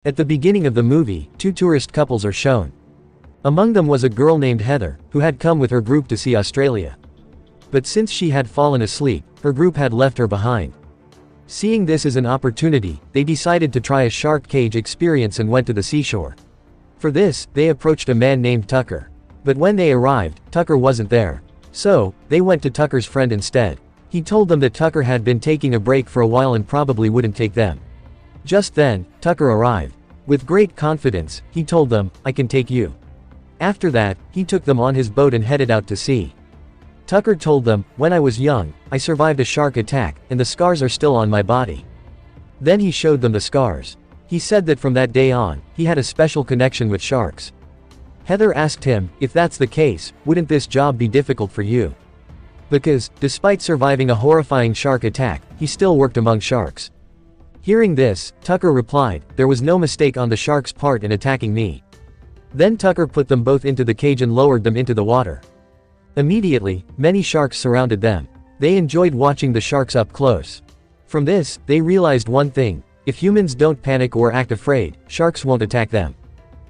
At the beginning of the movie, two tourist couples are shown. Among them was a girl named Heather, who had come with her group to see Australia. But since she had fallen asleep, her group had left her behind. Seeing this as an opportunity, they decided to try a shark cage experience and went to the seashore. For this, they approached a man named Tucker. But when they arrived, Tucker wasn't there. So, they went to Tucker's friend instead. He told them that Tucker had been taking a break for a while and probably wouldn't take them. Just then, Tucker arrived. With great confidence, he told them, "I can take you." After that, he took them on his boat and headed out to sea. Tucker told them, "When I was young, I survived a shark attack, and the scars are still on my body." Then he showed them the scars. He said that from that day on, he had a special connection with sharks. Heather asked him, "If that's the case, wouldn't this job be difficult for you?" Because, despite surviving a horrifying shark attack, he still worked among sharks. Hearing this, Tucker replied, "There was no mistake on the shark's part in attacking me." Then Tucker put them both into the cage and lowered them into the water. Immediately, many sharks surrounded them. They enjoyed watching the sharks up close. From this, they realized one thing: if humans don't panic or act afraid, sharks won't attack them.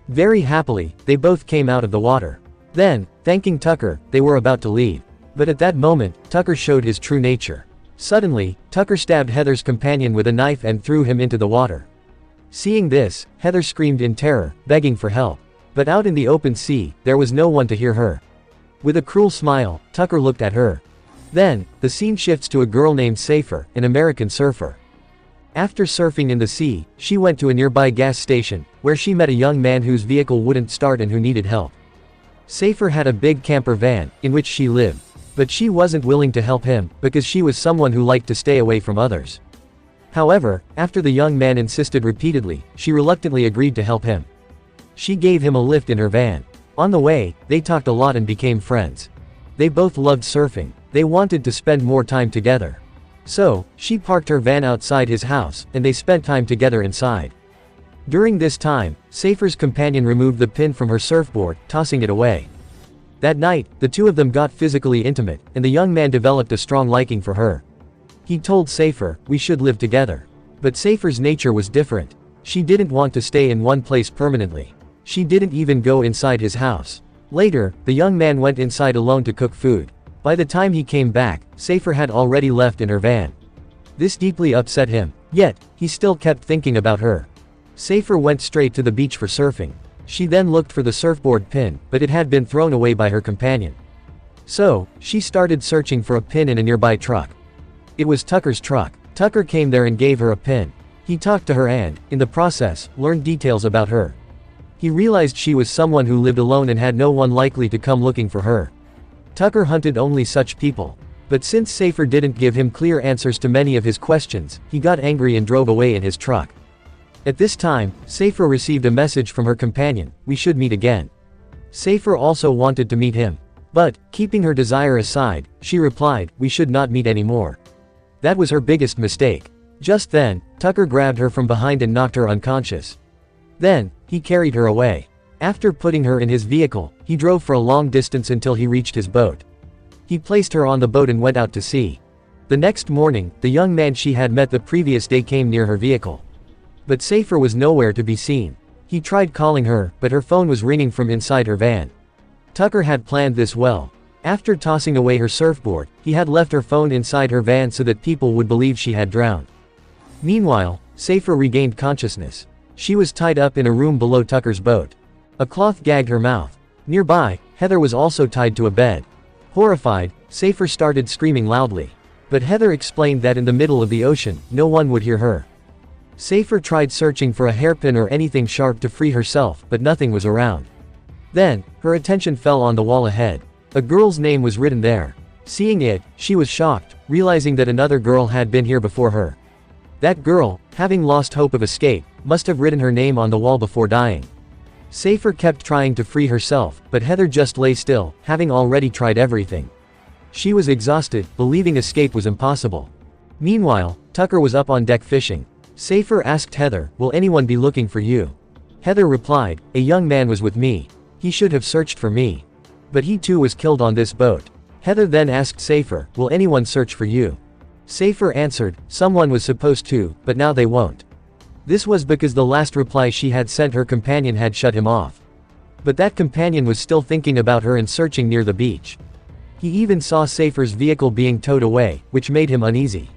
Very happily, they both came out of the water. Then, thanking Tucker, they were about to leave. But at that moment, Tucker showed his true nature. Suddenly, Tucker stabbed Heather's companion with a knife and threw him into the water. Seeing this, Heather screamed in terror, begging for help. But out in the open sea, there was no one to hear her. With a cruel smile, Tucker looked at her. Then, the scene shifts to a girl named Safer, an American surfer. After surfing in the sea, she went to a nearby gas station, where she met a young man whose vehicle wouldn't start and who needed help. Safer had a big camper van, in which she lived. But she wasn't willing to help him, because she was someone who liked to stay away from others. However, after the young man insisted repeatedly, she reluctantly agreed to help him. She gave him a lift in her van. On the way, they talked a lot and became friends. They both loved surfing. They wanted to spend more time together. So, she parked her van outside his house, and they spent time together inside. During this time, Safer's companion removed the pin from her surfboard, tossing it away. That night, the two of them got physically intimate, and the young man developed a strong liking for her. He told Safer, "We should live together." But Safer's nature was different. She didn't want to stay in one place permanently. She didn't even go inside his house. Later, the young man went inside alone to cook food. By the time he came back, Safer had already left in her van. This deeply upset him. Yet, he still kept thinking about her. Safer went straight to the beach for surfing. She then looked for the surfboard pin, but it had been thrown away by her companion. So, she started searching for a pin in a nearby truck. It was Tucker's truck. Tucker came there and gave her a pin. He talked to her and, in the process, learned details about her. He realized she was someone who lived alone and had no one likely to come looking for her. Tucker hunted only such people. But since Safer didn't give him clear answers to many of his questions, he got angry and drove away in his truck. At this time, Safer received a message from her companion: "We should meet again." Safer also wanted to meet him. But, keeping her desire aside, she replied, "We should not meet anymore." That was her biggest mistake. Just then, Tucker grabbed her from behind and knocked her unconscious. Then, he carried her away. After putting her in his vehicle, he drove for a long distance until he reached his boat. He placed her on the boat and went out to sea. The next morning, the young man she had met the previous day came near her vehicle. But Safer was nowhere to be seen. He tried calling her, but her phone was ringing from inside her van. Tucker had planned this well. After tossing away her surfboard, he had left her phone inside her van so that people would believe she had drowned. Meanwhile, Safer regained consciousness. She was tied up in a room below Tucker's boat. A cloth gagged her mouth. Nearby, Heather was also tied to a bed. Horrified, Safer started screaming loudly. But Heather explained that in the middle of the ocean, no one would hear her. Safer tried searching for a hairpin or anything sharp to free herself, but nothing was around. Then, her attention fell on the wall ahead. A girl's name was written there. Seeing it, she was shocked, realizing that another girl had been here before her. That girl, having lost hope of escape, must have written her name on the wall before dying. Safer kept trying to free herself, but Heather just lay still, having already tried everything. She was exhausted, believing escape was impossible. Meanwhile, Tucker was up on deck fishing. Safer asked Heather, "Will anyone be looking for you?" Heather replied, "A young man was with me. He should have searched for me. But he too was killed on this boat." Heather then asked Safer, "Will anyone search for you?" Safer answered, "Someone was supposed to, but now they won't." This was because the last reply she had sent her companion had shut him off. But that companion was still thinking about her and searching near the beach. He even saw Safer's vehicle being towed away, which made him uneasy.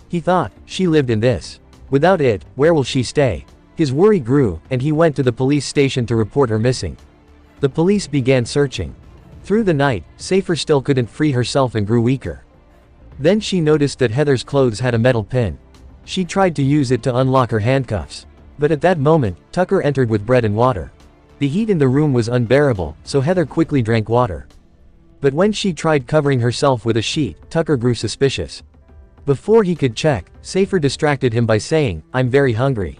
He thought, she lived in this. Without it, where will she stay? His worry grew, and he went to the police station to report her missing. The police began searching. Through the night, Safer still couldn't free herself and grew weaker. Then she noticed that Heather's clothes had a metal pin. She tried to use it to unlock her handcuffs. But at that moment, Tucker entered with bread and water. The heat in the room was unbearable, so Heather quickly drank water. But when she tried covering herself with a sheet, Tucker grew suspicious. Before he could check, Safer distracted him by saying, "I'm very hungry."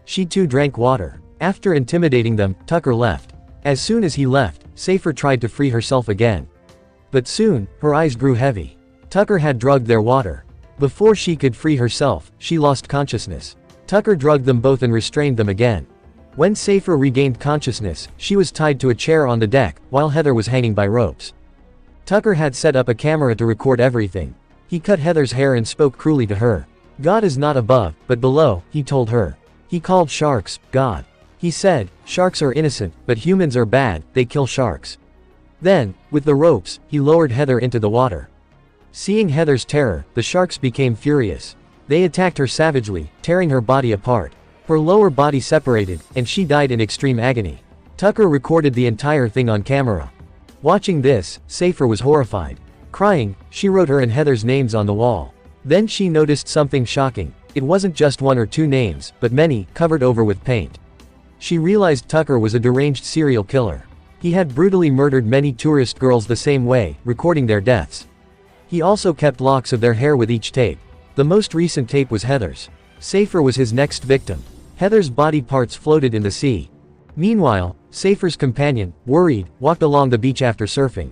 She too drank water. After intimidating them, Tucker left. As soon as he left, Safer tried to free herself again. But soon, her eyes grew heavy. Tucker had drugged their water. Before she could free herself, she lost consciousness. Tucker drugged them both and restrained them again. When Safer regained consciousness, she was tied to a chair on the deck, while Heather was hanging by ropes. Tucker had set up a camera to record everything. He cut Heather's hair and spoke cruelly to her. God is not above, but below, he told her. He called sharks, God. He said, sharks are innocent, but humans are bad, they kill sharks. Then, with the ropes, he lowered Heather into the water. Seeing Heather's terror, the sharks became furious. They attacked her savagely, tearing her body apart. Her lower body separated, and she died in extreme agony. Tucker recorded the entire thing on camera. Watching this, Safer was horrified. Crying, she wrote her and Heather's names on the wall. Then she noticed something shocking. It wasn't just one or two names, but many, covered over with paint. She realized Tucker was a deranged serial killer. He had brutally murdered many tourist girls the same way, recording their deaths. He also kept locks of their hair with each tape. The most recent tape was Heather's. Safer was his next victim. Heather's body parts floated in the sea. Meanwhile, Safer's companion, worried, walked along the beach after surfing.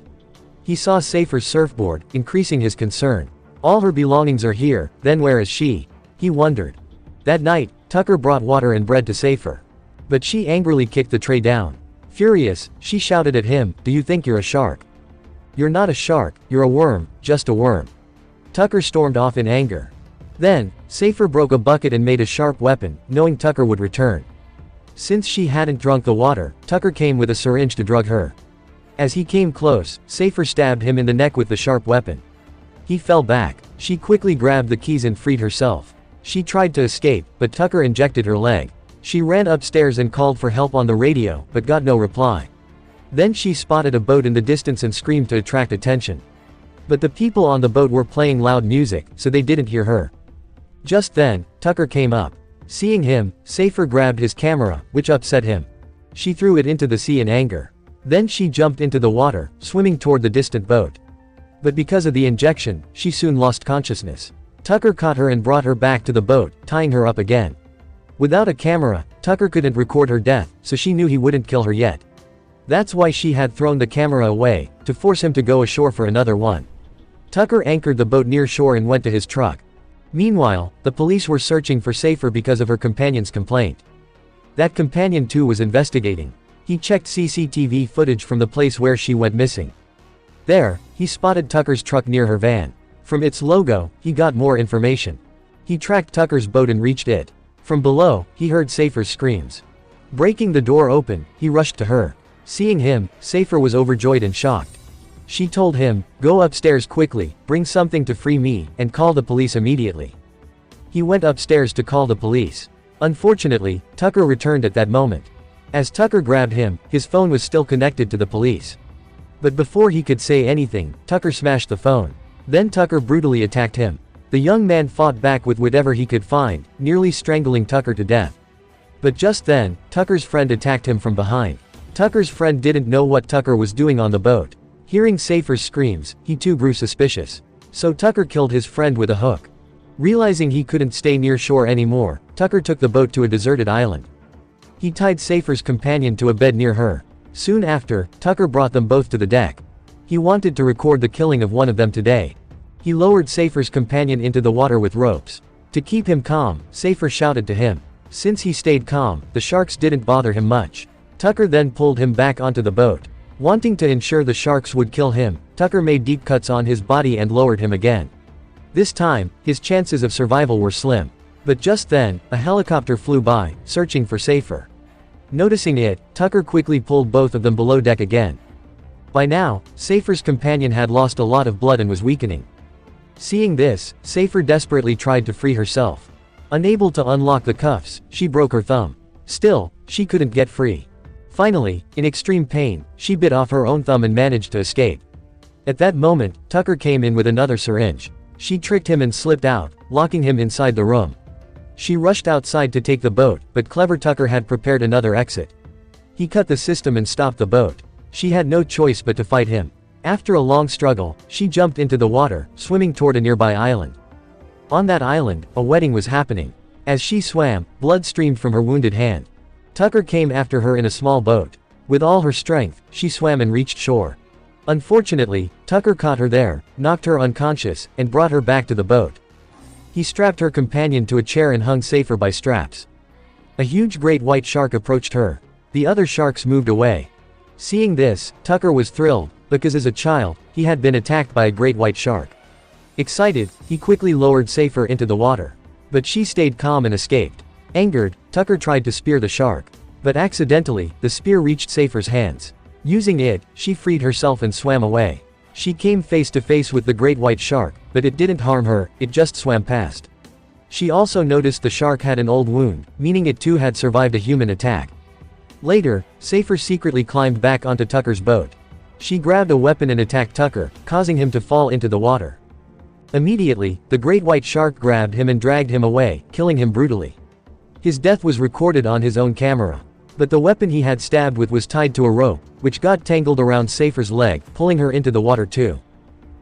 He saw Safer's surfboard, increasing his concern. All her belongings are here, then where is she? He wondered. That night, Tucker brought water and bread to Safer. But she angrily kicked the tray down. Furious, she shouted at him, "Do you think you're a shark? You're not a shark, you're a worm, just a worm." Tucker stormed off in anger. Then, Safer broke a bucket and made a sharp weapon, knowing Tucker would return. Since she hadn't drunk the water, Tucker came with a syringe to drug her. As he came close, Safer stabbed him in the neck with the sharp weapon. He fell back. She quickly grabbed the keys and freed herself. She tried to escape, but Tucker injected her leg. She ran upstairs and called for help on the radio, but got no reply. Then she spotted a boat in the distance and screamed to attract attention. But the people on the boat were playing loud music, so they didn't hear her. Just then, Tucker came up. Seeing him, Safer grabbed his camera, which upset him. She threw it into the sea in anger. Then she jumped into the water, swimming toward the distant boat. But because of the injection, she soon lost consciousness. Tucker caught her and brought her back to the boat, tying her up again. Without a camera, Tucker couldn't record her death, so she knew he wouldn't kill her yet. That's why she had thrown the camera away, to force him to go ashore for another one. Tucker anchored the boat near shore and went to his truck. Meanwhile, the police were searching for Safer because of her companion's complaint. That companion too was investigating. He checked CCTV footage from the place where she went missing. There, he spotted Tucker's truck near her van. From its logo, he got more information. He tracked Tucker's boat and reached it. From below, he heard Safer's screams. Breaking the door open, he rushed to her. Seeing him, Safer was overjoyed and shocked. She told him, "Go upstairs quickly, bring something to free me, and call the police immediately." He went upstairs to call the police. Unfortunately, Tucker returned at that moment. As Tucker grabbed him, his phone was still connected to the police. But before he could say anything, Tucker smashed the phone. Then Tucker brutally attacked him. The young man fought back with whatever he could find, nearly strangling Tucker to death. But just then, Tucker's friend attacked him from behind. Tucker's friend didn't know what Tucker was doing on the boat. Hearing Safer's screams, he too grew suspicious. So Tucker killed his friend with a hook. Realizing he couldn't stay near shore anymore, Tucker took the boat to a deserted island. He tied Safer's companion to a bed near her. Soon after, Tucker brought them both to the deck. He wanted to record the killing of one of them today. He lowered Safer's companion into the water with ropes. To keep him calm, Safer shouted to him. Since he stayed calm, the sharks didn't bother him much. Tucker then pulled him back onto the boat. Wanting to ensure the sharks would kill him, Tucker made deep cuts on his body and lowered him again. This time, his chances of survival were slim. But just then, a helicopter flew by, searching for Safer. Noticing it, Tucker quickly pulled both of them below deck again. By now, Safer's companion had lost a lot of blood and was weakening. Seeing this, Safer desperately tried to free herself. Unable to unlock the cuffs, she broke her thumb. Still, she couldn't get free. Finally, in extreme pain, she bit off her own thumb and managed to escape. At that moment, Tucker came in with another syringe. She tricked him and slipped out, locking him inside the room. She rushed outside to take the boat, but clever Tucker had prepared another exit. He cut the system and stopped the boat. She had no choice but to fight him. After a long struggle, she jumped into the water, swimming toward a nearby island. On that island, a wedding was happening. As she swam, blood streamed from her wounded hand. Tucker came after her in a small boat. With all her strength, she swam and reached shore. Unfortunately, Tucker caught her there, knocked her unconscious, and brought her back to the boat. He strapped her companion to a chair and hung Safer by straps. A huge great white shark approached her. The other sharks moved away. Seeing this, Tucker was thrilled, because as a child, he had been attacked by a great white shark. Excited, he quickly lowered Safer into the water. But she stayed calm and escaped. Angered, Tucker tried to spear the shark. But accidentally, the spear reached Safer's hands. Using it, she freed herself and swam away. She came face to face with the great white shark, but it didn't harm her, it just swam past. She also noticed the shark had an old wound, meaning it too had survived a human attack. Later, Safer secretly climbed back onto Tucker's boat. She grabbed a weapon and attacked Tucker, causing him to fall into the water. Immediately, the great white shark grabbed him and dragged him away, killing him brutally. His death was recorded on his own camera. But the weapon he had stabbed with was tied to a rope, which got tangled around Safer's leg, pulling her into the water too.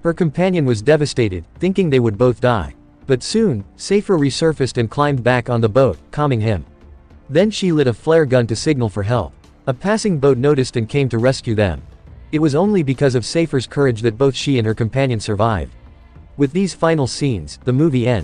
Her companion was devastated, thinking they would both die. But soon, Safer resurfaced and climbed back on the boat, calming him. Then she lit a flare gun to signal for help. A passing boat noticed and came to rescue them. It was only because of Safer's courage that both she and her companion survived. With these final scenes, the movie ends.